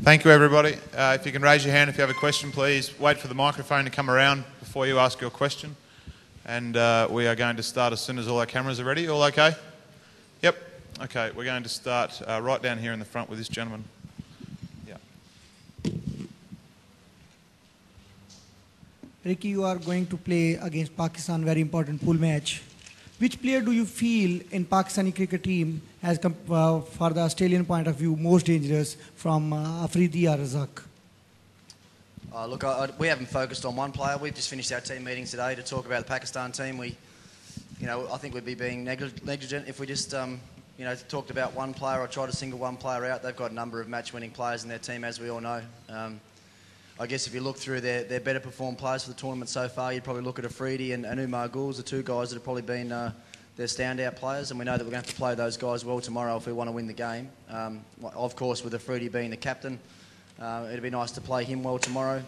Thank you, everybody. If you can raise your hand if you have a question, please wait for the microphone to come around before you ask your question. And we are going to start as soon as all our cameras are ready. All okay? Yep. Okay, we're going to start right down here in the front with this gentleman. Yeah. Ricky, you are going to play against Pakistan, very important pool match. Which player do you feel in Pakistani cricket team has, for the Australian point of view, most dangerous from Afridi or Razak? Look, we haven't focused on one player. We've just finished our team meeting today to talk about the Pakistan team. I think we'd be being negligent if we just, talked about one player or tried to single one player out. They've got a number of match-winning players in their team, as we all know. I guess if you look through their better performed players for the tournament so far, you'd probably look at Afridi and Umar Gul, the two guys that have probably been their standout players, and we know that we're going to have to play those guys well tomorrow if we want to win the game. Of course, with Afridi being the captain, it'd be nice to play him well tomorrow.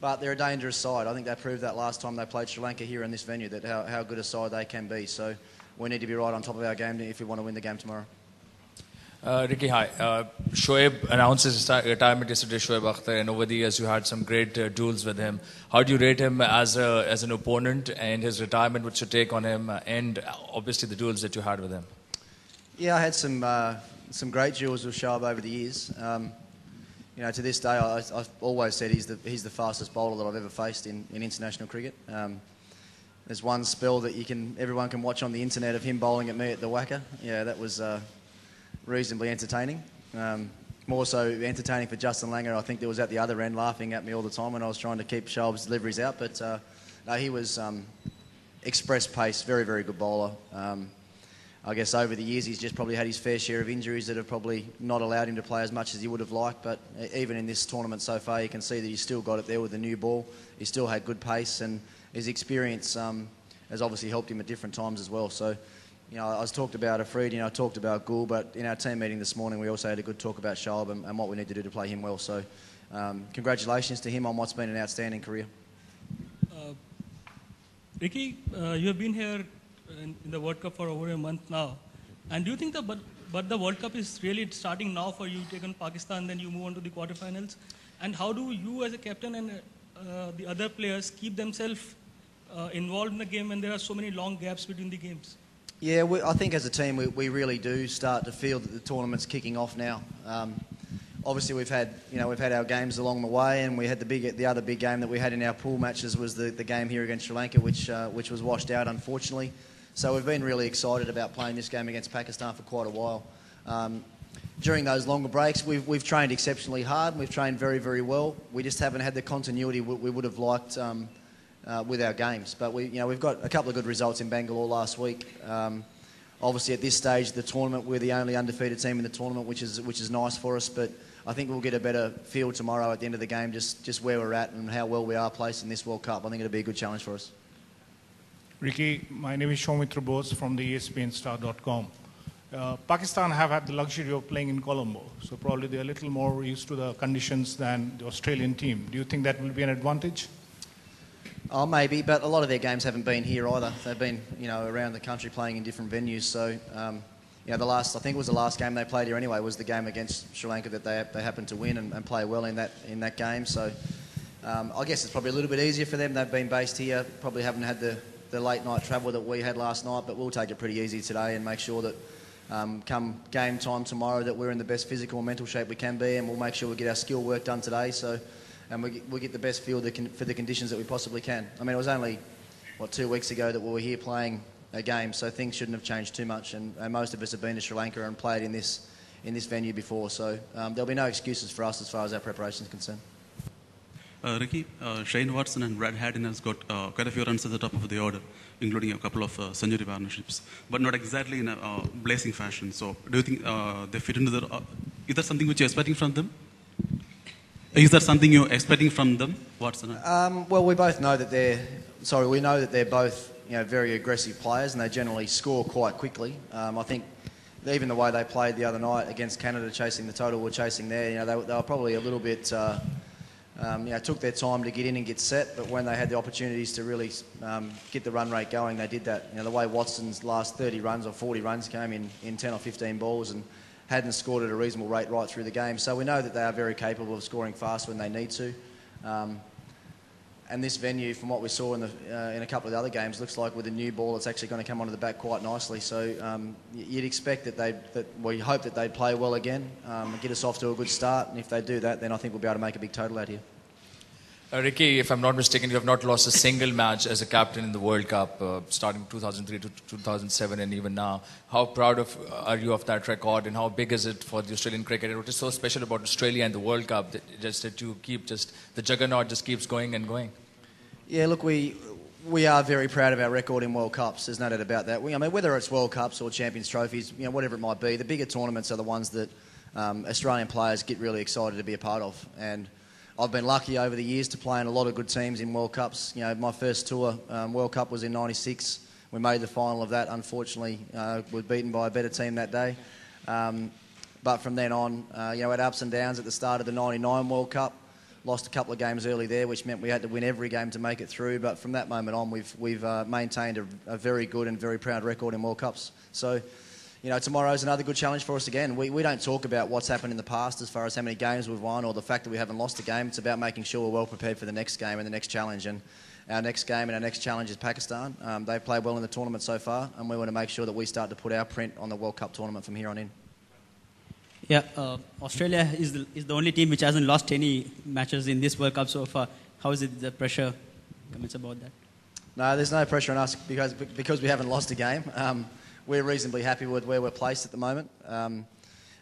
But they're a dangerous side. I think they proved that last time they played Sri Lanka here in this venue, that how good a side they can be. So we need to be right on top of our game if we want to win the game tomorrow. Ricky, hi. Shoaib announced his retirement yesterday, Shoaib Akhtar, and over the years you had some great duels with him. How do you rate him as an opponent and his retirement, what's your take on him, and obviously the duels that you had with him? Yeah, I had some great duels with Shoaib over the years. To this day, I've always said he's the fastest bowler that I've ever faced in international cricket. There's one spell that everyone can watch on the internet of him bowling at me at the Wacker. Yeah, that was reasonably entertaining. More so entertaining for Justin Langer. I think there was at the other end laughing at me all the time when I was trying to keep Shoaib's deliveries out. But no, he was express pace, very, very good bowler. I guess over the years he's just probably had his fair share of injuries that have probably not allowed him to play as much as he would have liked. But even in this tournament so far, you can see that he's still got it there with the new ball. He still had good pace, and his experience has obviously helped him at different times as well. So, I was talked about Afridi, I talked about Gul, but in our team meeting this morning we also had a good talk about Shoaib and what we need to do to play him well. So congratulations to him on what's been an outstanding career. Ricky, you have been here in the World Cup for over a month now. And do you think but the World Cup is really starting now for you to take on Pakistan, then you move on to the quarterfinals? And how do you as a captain and the other players keep themselves involved in the game when there are so many long gaps between the games? Yeah, I think as a team we really do start to feel that the tournament's kicking off now. Obviously we've had our games along the way, and we had the other big game that we had in our pool matches was the game here against Sri Lanka, which was washed out unfortunately. So we've been really excited about playing this game against Pakistan for quite a while. During those longer breaks, we've trained exceptionally hard, and we've trained very, very well. We just haven't had the continuity we would have liked with our games. But we've got a couple of good results in Bangalore last week. Obviously at this stage of the tournament, we're the only undefeated team in the tournament, which is nice for us. But I think we'll get a better feel tomorrow at the end of the game, just where we're at and how well we are placed in this World Cup. I think it'll be a good challenge for us. Ricky, my name is Soumitra Bose from the ESPNstar.com. Pakistan have had the luxury of playing in Colombo, so probably they're a little more used to the conditions than the Australian team. Do you think that will be an advantage? Oh, maybe, but a lot of their games haven't been here either. They've been, around the country playing in different venues. So, I think it was the last game they played here anyway, was the game against Sri Lanka that they happened to win and play well in that game. So, I guess it's probably a little bit easier for them. They've been based here, probably haven't had the late night travel that we had last night, but we'll take it pretty easy today and make sure that come game time tomorrow that we're in the best physical and mental shape we can be, and we'll make sure we get our skill work done today. So. And we get the best feel for the conditions that we possibly can. I mean, it was only, 2 weeks ago that we were here playing a game, so things shouldn't have changed too much. And most of us have been to Sri Lanka and played in this venue before, so there'll be no excuses for us as far as our preparation is concerned. Ricky, Shane Watson and Brad Haddin has got quite a few runs at the top of the order, including a couple of century partnerships, but not exactly in a blazing fashion. So do you think they fit into the... is that something which you're expecting from them? Is there something you're expecting from them, Watson? Well, we both know that they're both very aggressive players, and they generally score quite quickly. I think even the way they played the other night against Canada, chasing the total, were chasing there. They were probably a little bit, took their time to get in and get set, but when they had the opportunities to really get the run rate going, they did that. The way Watson's last 30 runs or 40 runs came in 10 or 15 balls, and hadn't scored at a reasonable rate right through the game. So we know that they are very capable of scoring fast when they need to. And this venue, from what we saw in a couple of the other games, looks like with a new ball, it's actually going to come onto the back quite nicely. So you'd expect that we hope that they'd play well again, get us off to a good start. And if they do that, then I think we'll be able to make a big total out here. Ricky, if I'm not mistaken, you have not lost a single match as a captain in the World Cup, starting 2003 to 2007 and even now. How proud are you of that record, and how big is it for the Australian cricketer? What is so special about Australia and the World Cup that you keep the juggernaut just keeps going and going? Yeah, look, we are very proud of our record in World Cups. There's no doubt about that. I mean, whether it's World Cups or Champions Trophies, whatever it might be, the bigger tournaments are the ones that Australian players get really excited to be a part of. And I've been lucky over the years to play in a lot of good teams in World Cups. My first tour World Cup was in '96. We made the final of that. Unfortunately, we were beaten by a better team that day. But from then on, had ups and downs at the start of the '99 World Cup. Lost a couple of games early there, which meant we had to win every game to make it through. But from that moment on, we've maintained a very good and very proud record in World Cups. So, tomorrow's another good challenge for us again. We don't talk about what's happened in the past as far as how many games we've won or the fact that we haven't lost a game. It's about making sure we're well prepared for the next game and the next challenge. And our next game and our next challenge is Pakistan. They've played well in the tournament so far, and we want to make sure that we start to put our print on the World Cup tournament from here on in. Yeah, Australia is the only team which hasn't lost any matches in this World Cup so far. How is it, the pressure, comments about that? No, there's no pressure on us because we haven't lost a game. We're reasonably happy with where we're placed at the moment.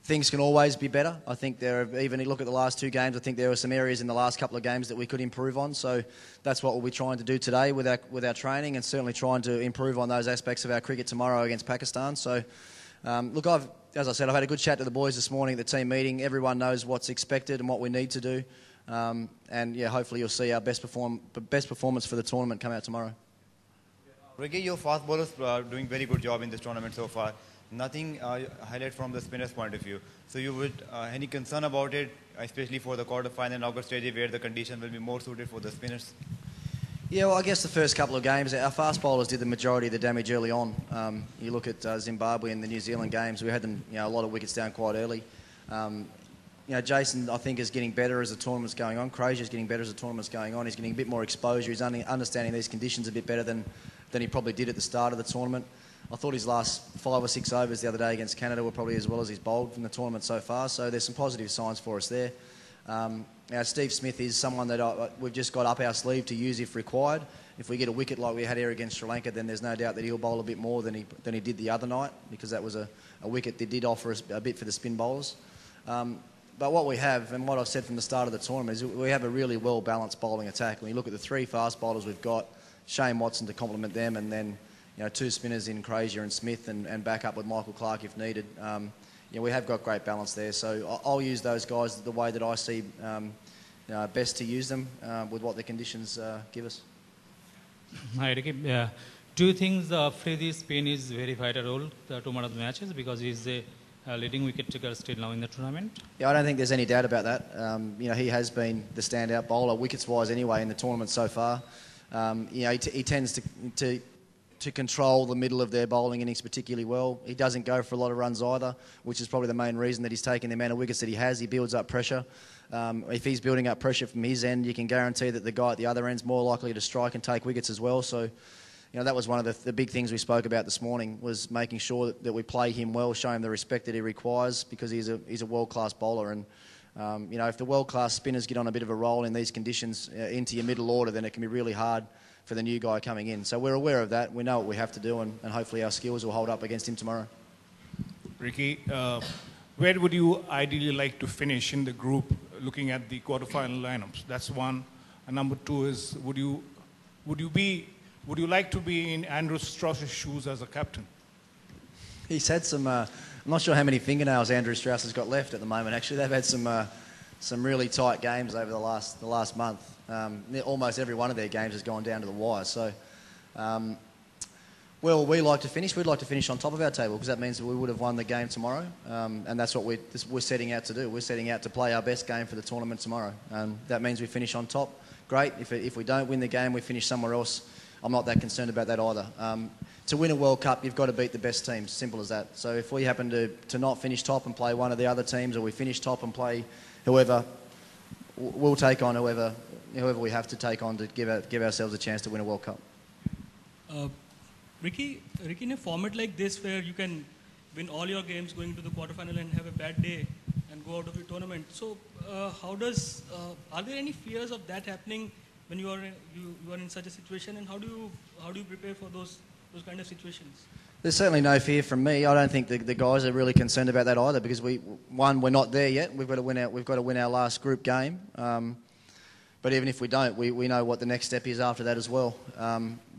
Things can always be better. I think even look at the last two games, I think there were some areas in the last couple of games that we could improve on. So that's what we'll be trying to do today with our training, and certainly trying to improve on those aspects of our cricket tomorrow against Pakistan. So, look, as I said, I've had a good chat to the boys this morning at the team meeting. Everyone knows what's expected and what we need to do. And yeah, hopefully you'll see our best performance for the tournament come out tomorrow. Ricky, your fast bowlers are doing very good job in this tournament so far. Nothing highlight from the spinner's point of view. So you would any concern about it, especially for the quarter-final and knockout stage where the condition will be more suited for the spinners? Yeah, well, I guess the first couple of games, our fast bowlers did the majority of the damage early on. You look at Zimbabwe and the New Zealand games, we had them, a lot of wickets down quite early. Jason, I think, is getting better as the tournament's going on. Crazier's getting better as the tournament's going on. He's getting a bit more exposure. He's understanding these conditions a bit better than he probably did at the start of the tournament. I thought his last 5 or 6 overs the other day against Canada were probably as well as he's bowled from the tournament so far. So there's some positive signs for us there. Steve Smith is someone that we've just got up our sleeve to use if required. If we get a wicket like we had here against Sri Lanka, then there's no doubt that he'll bowl a bit more than he did the other night, because that was a wicket that did offer us a bit for the spin bowlers. But what we have, and what I've said from the start of the tournament, is we have a really well-balanced bowling attack. When you look at the 3 fast bowlers we've got, Shane Watson to complement them, and then 2 spinners in Crazier and Smith, and back up with Michael Clarke if needed. We have got great balance there. So I'll use those guys the way that I see best to use them with what the conditions give us. Hi, Ricky. Do you think the Afridi spin is very vital role to one of the matches, because he's a leading wicket taker still now in the tournament? Yeah, I don't think there's any doubt about that. He has been the standout bowler, wickets-wise anyway, in the tournament so far. He tends to control the middle of their bowling innings particularly well. He doesn't go for a lot of runs either, which is probably the main reason that he's taken the amount of wickets that he has. He builds up pressure. If he's building up pressure from his end, you can guarantee that the guy at the other end's more likely to strike and take wickets as well. So, that was one of the big things we spoke about this morning, was making sure that we play him well, show him the respect that he requires, because he's a world-class bowler. And, if the world-class spinners get on a bit of a roll in these conditions into your middle order, then it can be really hard for the new guy coming in. So we're aware of that. We know what we have to do, and hopefully our skills will hold up against him tomorrow. Ricky, where would you ideally like to finish in the group, looking at the quarterfinal lineups? That's one. And number 2 is, would you like to be in Andrew Strauss's shoes as a captain? He's had some. I'm not sure how many fingernails Andrew Strauss has got left at the moment. Actually, they've had some really tight games over the last month. Almost every one of their games has gone down to the wire. So, we like to finish. We'd like to finish on top of our table, because that means that we would have won the game tomorrow, and that's what we're setting out to do. We're setting out to play our best game for the tournament tomorrow, and that means we finish on top. Great. If we don't win the game, we finish somewhere else. I'm not that concerned about that either. to win a World Cup, you've got to beat the best teams. Simple as that. So if we happen to not finish top and play one of the other teams, or we finish top and play whoever, we'll take on whoever we have to take on to give ourselves a chance to win a World Cup. Ricky, in a format like this where you can win all your games going to the quarterfinal and have a bad day and go out of the tournament, so are there any fears of that happening when you are in such a situation, and how do you prepare for those kind of situations? There's certainly no fear from me. I don't think the guys are really concerned about that either, because we're not there yet. We've got to win our last group game. But even if we don't, we know what the next step is after that as well.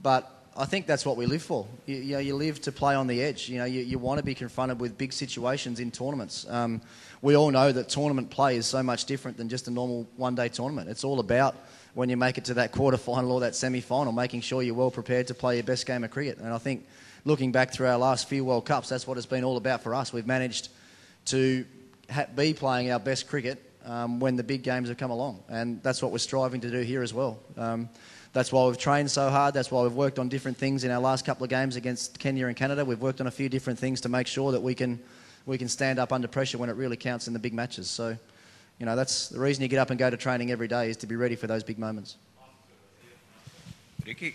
But I think that's what we live for. You live to play on the edge. You want to be confronted with big situations in tournaments. We all know that tournament play is so much different than just a normal one-day tournament. It's all about, when you make it to that quarter-final or that semi-final, making sure you're well prepared to play your best game of cricket. And I think, looking back through our last few World Cups, that's what it's been all about for us. We've managed to be playing our best cricket when the big games have come along. And that's what we're striving to do here as well. That's why we've trained so hard. That's why we've worked on different things in our last couple of games against Kenya and Canada. We've worked on a few different things to make sure that we can stand up under pressure when it really counts in the big matches. So, that's the reason you get up and go to training every day, is to be ready for those big moments. Ricky,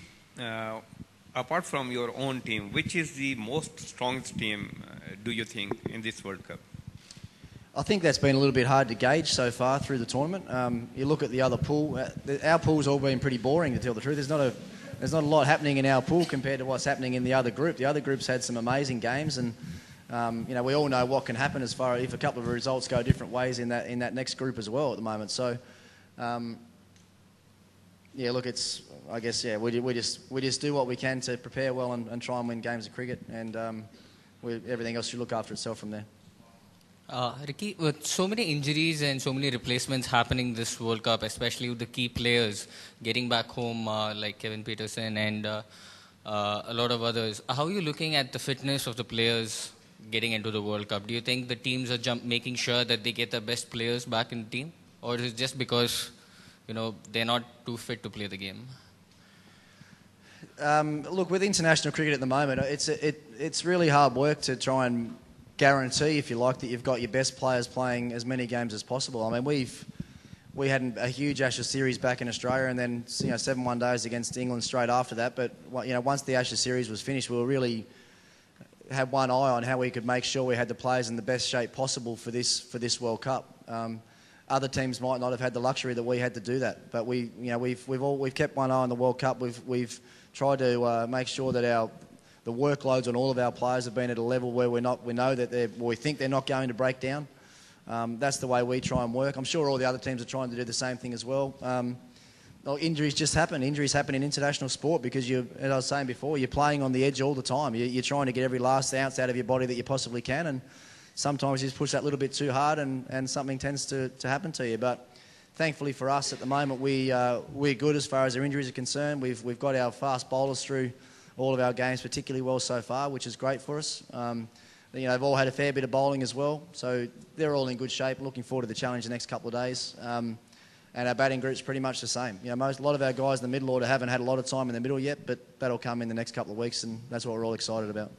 apart from your own team, which is the most strongest team, do you think, in this World Cup? I think that's been a little bit hard to gauge so far through the tournament. You look at the other pool. Our pool's all been pretty boring, to tell the truth. There's not a lot happening in our pool compared to what's happening in the other group. The other group's had some amazing games, and we all know what can happen as far as if a couple of results go different ways in that next group as well at the moment. So, look, we just do what we can to prepare well and try and win games of cricket, and everything else should look after itself from there. Ricky, with so many injuries and so many replacements happening this World Cup, especially with the key players getting back home like Kevin Peterson and a lot of others, how are you looking at the fitness of the players getting into the World Cup? Do you think the teams are making sure that they get the best players back in the team? Or is it just because, they're not too fit to play the game? Look, with international cricket at the moment, it's really hard work to try and guarantee, if you like, that you've got your best players playing as many games as possible. I mean, we had a huge Ashes series back in Australia, and then 7 one-days against England straight after that. But once the Ashes series was finished, we really had one eye on how we could make sure we had the players in the best shape possible for this World Cup. Other teams might not have had the luxury that we had to do that, but we've kept one eye on the World Cup. We've tried to make sure that the workloads on all of our players have been at a level where we think they're not going to break down. That's the way we try and work. I'm sure all the other teams are trying to do the same thing as well. Injuries just happen. Injuries happen in international sport because, as I was saying before, you're playing on the edge all the time. You're trying to get every last ounce out of your body that you possibly can, and sometimes you just push that little bit too hard and something tends to happen to you. But thankfully for us at the moment, we're good as far as our injuries are concerned. We've got our fast bowlers through all of our games particularly well so far, which is great for us. They've all had a fair bit of bowling as well, so they're all in good shape. Looking forward to the challenge the next couple of days. And our batting group's pretty much the same. A lot of our guys in the middle order haven't had a lot of time in the middle yet, but that'll come in the next couple of weeks, and that's what we're all excited about.